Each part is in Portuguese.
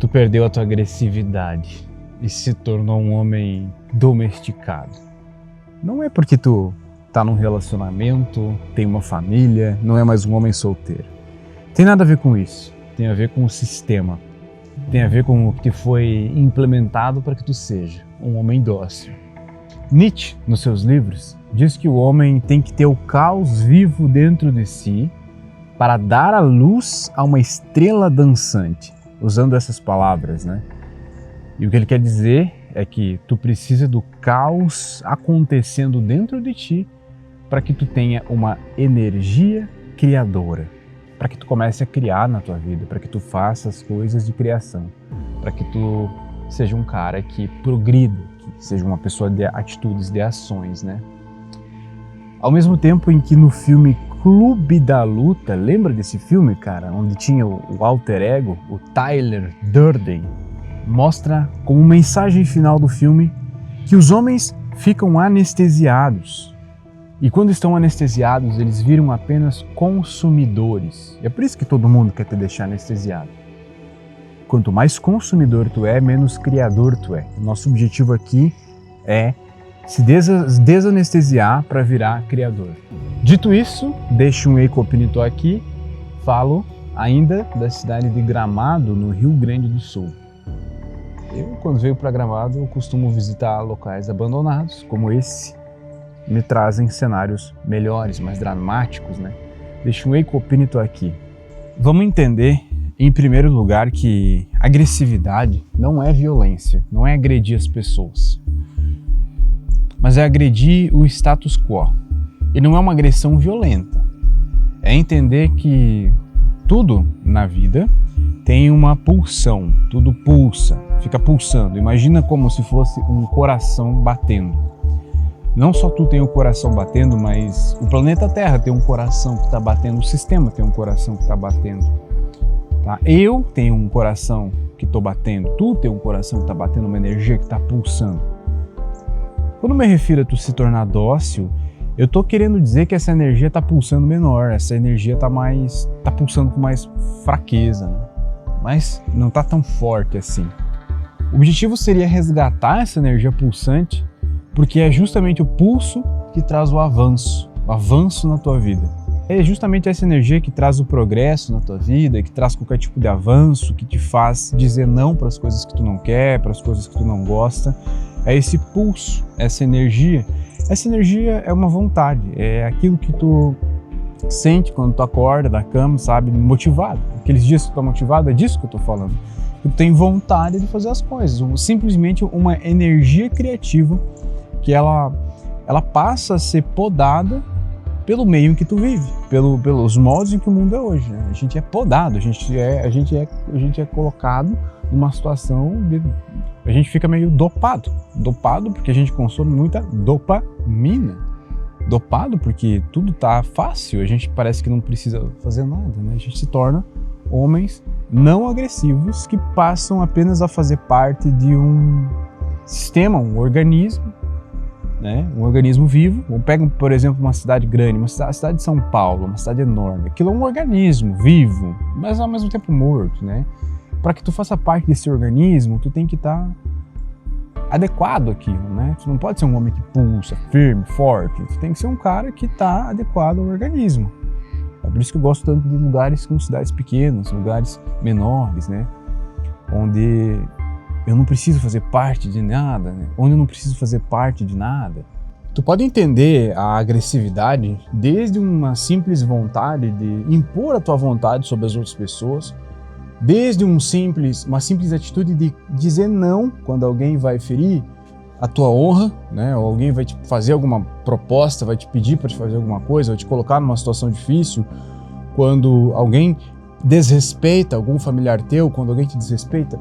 tu perdeu a tua agressividade e se tornou um homem domesticado. Não é porque tu tá num relacionamento, tem uma família, não é mais um homem solteiro. Tem nada a ver com isso. Tem a ver com o sistema. Tem a ver com o que foi implementado para que tu seja um homem dócil. Nietzsche, nos seus livros, diz que o homem tem que ter o caos vivo dentro de si para dar a luz a uma estrela dançante, usando essas palavras, né? E o que ele quer dizer é que tu precisa do caos acontecendo dentro de ti para que tu tenha uma energia criadora, para que tu comece a criar na tua vida, para que tu faça as coisas de criação, para que tu seja um cara que progrida, que seja uma pessoa de atitudes, de ações, né? Ao mesmo tempo em que no filme Clube da Luta, lembra desse filme, cara? Onde tinha o alter ego, o Tyler Durden, mostra como mensagem final do filme que os homens ficam anestesiados. E quando estão anestesiados, eles viram apenas consumidores. E é por isso que todo mundo quer te deixar anestesiado. Quanto mais consumidor tu é, menos criador tu é. O nosso objetivo aqui é se desanestesiar para virar criador. Dito isso, deixo um ecopinito aqui. Falo ainda da cidade de Gramado, no Rio Grande do Sul. Eu, quando venho para Gramado, eu costumo visitar locais abandonados, como esse. Me trazem cenários melhores, mais dramáticos, né? Deixo um ecopinito aqui. Vamos entender, em primeiro lugar, que agressividade não é violência, não é agredir as pessoas, mas é agredir o status quo. E não é uma agressão violenta. É entender que tudo na vida tem uma pulsão, tudo pulsa, fica pulsando. Imagina como se fosse um coração batendo. Não só tu tem o coração batendo, mas o planeta Terra tem um coração que está batendo, o sistema tem um coração que está batendo. Tá? Eu tenho um coração que estou batendo, tu tem um coração que está batendo, uma energia que está pulsando. Quando me refiro a tu se tornar dócil, eu estou querendo dizer que essa energia está pulsando menor, essa energia está pulsando com mais fraqueza, né? Mas não está tão forte assim. O objetivo seria resgatar essa energia pulsante, porque é justamente o pulso que traz o avanço na tua vida. É justamente essa energia que traz o progresso na tua vida, que traz qualquer tipo de avanço, que te faz dizer não para as coisas que tu não quer, para as coisas que tu não gosta. É esse pulso, essa energia. Essa energia é uma vontade, é aquilo que tu sente quando tu acorda da cama, sabe, motivado. Aqueles dias que tu tá motivado, é disso que eu tô falando. Tu tem vontade de fazer as coisas, simplesmente uma energia criativa que ela passa a ser podada pelo meio em que tu vive, pelos modos em que o mundo é hoje, né? A gente é podado, a gente é colocado numa situação de... A gente fica meio dopado porque a gente consome muita dopamina, dopado porque tudo tá fácil, a gente parece que não precisa fazer nada, né? A gente se torna homens não agressivos que passam apenas a fazer parte de um sistema, um organismo, né? Um organismo vivo. Pega, por exemplo, uma cidade grande, a cidade de São Paulo, uma cidade enorme. Aquilo é um organismo vivo, mas ao mesmo tempo morto, né? Para que tu faça parte desse organismo, tu tem que estar adequado àquilo, né? Tu não pode ser um homem que pulsa, firme, forte. Tu tem que ser um cara que está adequado ao organismo. É por isso que eu gosto tanto de lugares com cidades pequenas, lugares menores, né? Onde eu não preciso fazer parte de nada, né? Onde eu não preciso fazer parte de nada. Tu pode entender a agressividade desde uma simples vontade de impor a tua vontade sobre as outras pessoas, desde uma simples atitude de dizer não quando alguém vai ferir a tua honra, né? Ou alguém vai te fazer alguma proposta, vai te pedir para te fazer alguma coisa, vai te colocar numa situação difícil, quando alguém desrespeita algum familiar teu, quando alguém te desrespeita.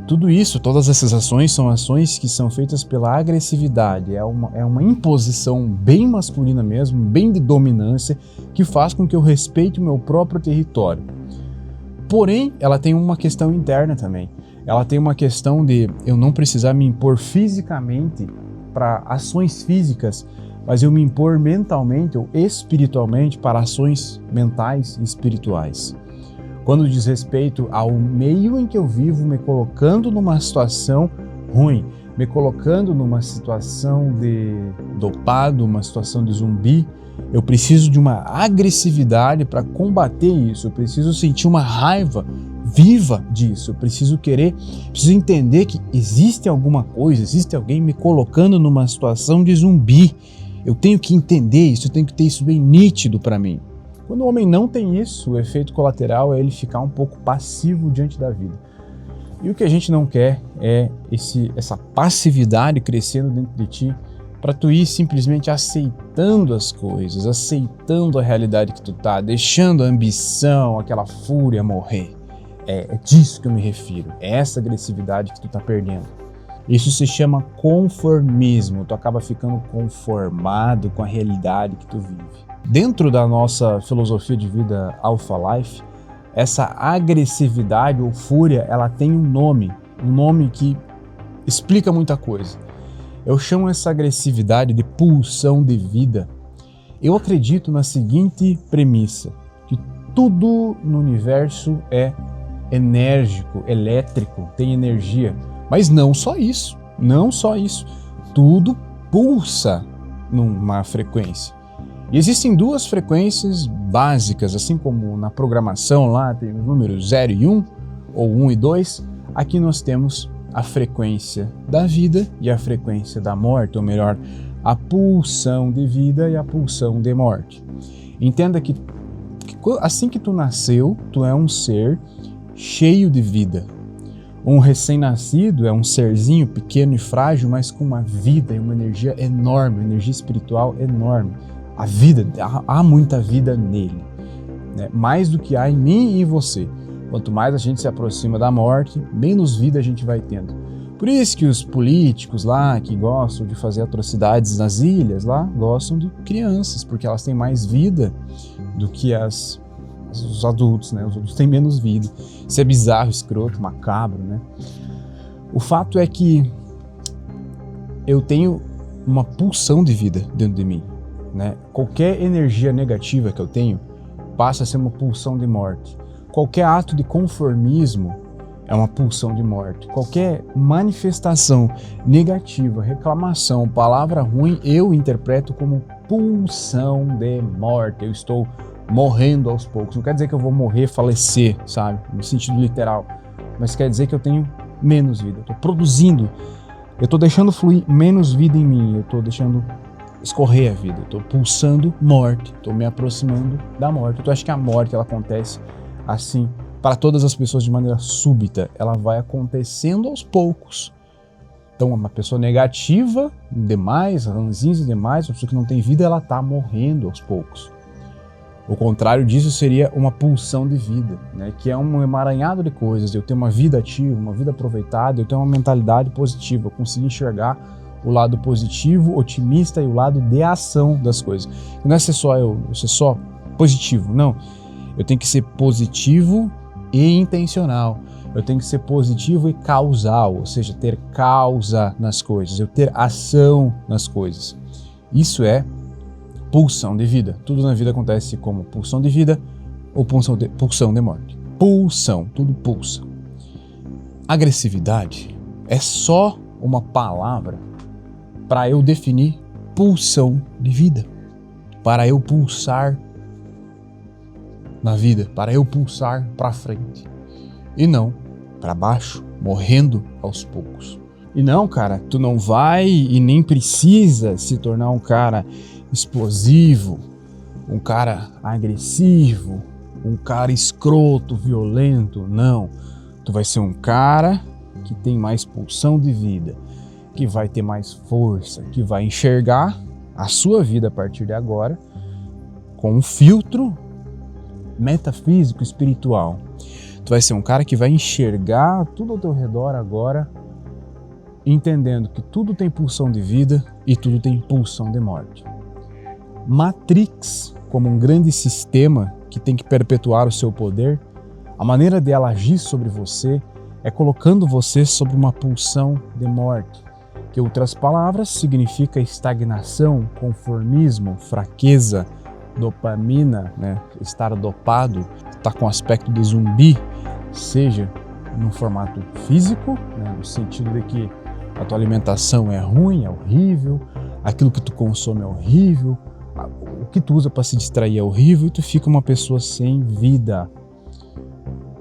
Tudo isso, todas essas ações são ações que são feitas pela agressividade, é uma imposição bem masculina mesmo, bem de dominância, que faz com que eu respeite o meu próprio território. Porém, ela tem uma questão interna também. Ela tem uma questão de eu não precisar me impor fisicamente para ações físicas, mas eu me impor mentalmente ou espiritualmente para ações mentais e espirituais. quando diz respeito ao meio em que eu vivo, me colocando numa situação ruim, me colocando numa situação de dopado, uma situação de zumbi, eu preciso de uma agressividade para combater isso, eu preciso sentir uma raiva viva disso, eu preciso entender que existe alguma coisa, existe alguém me colocando numa situação de zumbi. Eu tenho que entender isso, eu tenho que ter isso bem nítido para mim. Quando o homem não tem isso, o efeito colateral é ele ficar um pouco passivo diante da vida. E o que a gente não quer é essa passividade crescendo dentro de ti, para tu ir simplesmente aceitando as coisas, aceitando a realidade que tu tá, deixando a ambição, aquela fúria morrer. É disso que eu me refiro, é essa agressividade que tu tá perdendo. Isso se chama conformismo, tu acaba ficando conformado com a realidade que tu vive. Dentro da nossa filosofia de vida Alpha Life, essa agressividade ou fúria, ela tem um nome que explica muita coisa. Eu chamo essa agressividade de pulsão de vida. Eu acredito na seguinte premissa, que tudo no universo é enérgico, elétrico, tem energia. Mas não só isso, tudo pulsa numa frequência. E existem duas frequências básicas, assim como na programação lá tem os números 0 e 1, ou 1 e 2, aqui nós temos a frequência da vida e a frequência da morte, ou melhor, a pulsão de vida e a pulsão de morte. Entenda que assim que tu nasceu, tu é um ser cheio de vida. Um recém-nascido é um serzinho pequeno e frágil, mas com uma vida e uma energia enorme, uma energia espiritual enorme. A vida, há muita vida nele, né? Mais do que há em mim e em você. Quanto mais a gente se aproxima da morte, menos vida a gente vai tendo. Por isso que os políticos lá, que gostam de fazer atrocidades nas ilhas, lá gostam de crianças, porque elas têm mais vida do que os adultos, né? Os adultos têm menos vida. Isso é bizarro, escroto, macabro, né? O fato é que eu tenho uma pulsão de vida dentro de mim, né? Qualquer energia negativa que eu tenho passa a ser uma pulsão de morte. Qualquer ato de conformismo é uma pulsão de morte. Qualquer manifestação negativa, reclamação, palavra ruim, eu interpreto como pulsão de morte. Eu estou morrendo aos poucos. Não quer dizer que eu vou morrer, falecer, sabe? No sentido literal. Mas quer dizer que eu tenho menos vida. Eu estou produzindo. Eu estou deixando fluir menos vida em mim. Eu estou deixando escorrer a vida. Eu estou pulsando morte. Estou me aproximando da morte. Tu acha que a morte ela acontece assim para todas as pessoas de maneira súbita? Ela vai acontecendo aos poucos. Então, uma pessoa negativa demais, ranzinza demais, uma pessoa que não tem vida, ela está morrendo aos poucos. O contrário disso seria uma pulsão de vida, né? Que é um emaranhado de coisas. Eu tenho uma vida ativa, uma vida aproveitada, eu tenho uma mentalidade positiva, eu consigo enxergar o lado positivo, otimista e o lado de ação das coisas. Não é ser só positivo, não. Eu tenho que ser positivo e intencional. Eu tenho que ser positivo e causal, ou seja, ter causa nas coisas, eu ter ação nas coisas. Isso é pulsão de vida. Tudo na vida acontece como pulsão de vida ou pulsão de morte. Pulsão, tudo pulsa. Agressividade é só uma palavra para eu definir pulsão de vida, para eu pulsar na vida, para eu pulsar para frente e não para baixo, morrendo aos poucos. E não, cara, tu não vai e nem precisa se tornar um cara explosivo, um cara agressivo, um cara escroto, violento, não. Tu vai ser um cara que tem mais pulsão de vida, que vai ter mais força, que vai enxergar a sua vida a partir de agora com um filtro metafísico, espiritual. Tu vai ser um cara que vai enxergar tudo ao teu redor agora, entendendo que tudo tem pulsão de vida e tudo tem pulsão de morte. Matrix, como um grande sistema que tem que perpetuar o seu poder, a maneira dela agir sobre você é colocando você sobre uma pulsão de morte, que em outras palavras significa estagnação, conformismo, fraqueza, dopamina, né? Estar dopado, tá com aspecto de zumbi, seja no formato físico, né, no sentido de que a tua alimentação é ruim, é horrível, aquilo que tu consome é horrível, o que tu usa para se distrair é horrível e tu fica uma pessoa sem vida.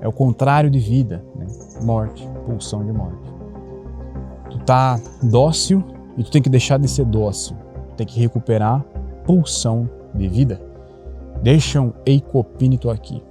É o contrário de vida, né? Morte, pulsão de morte. Tu tá dócil e tu tem que deixar de ser dócil, tem que recuperar pulsão de vida. Deixa um eicopínito aqui.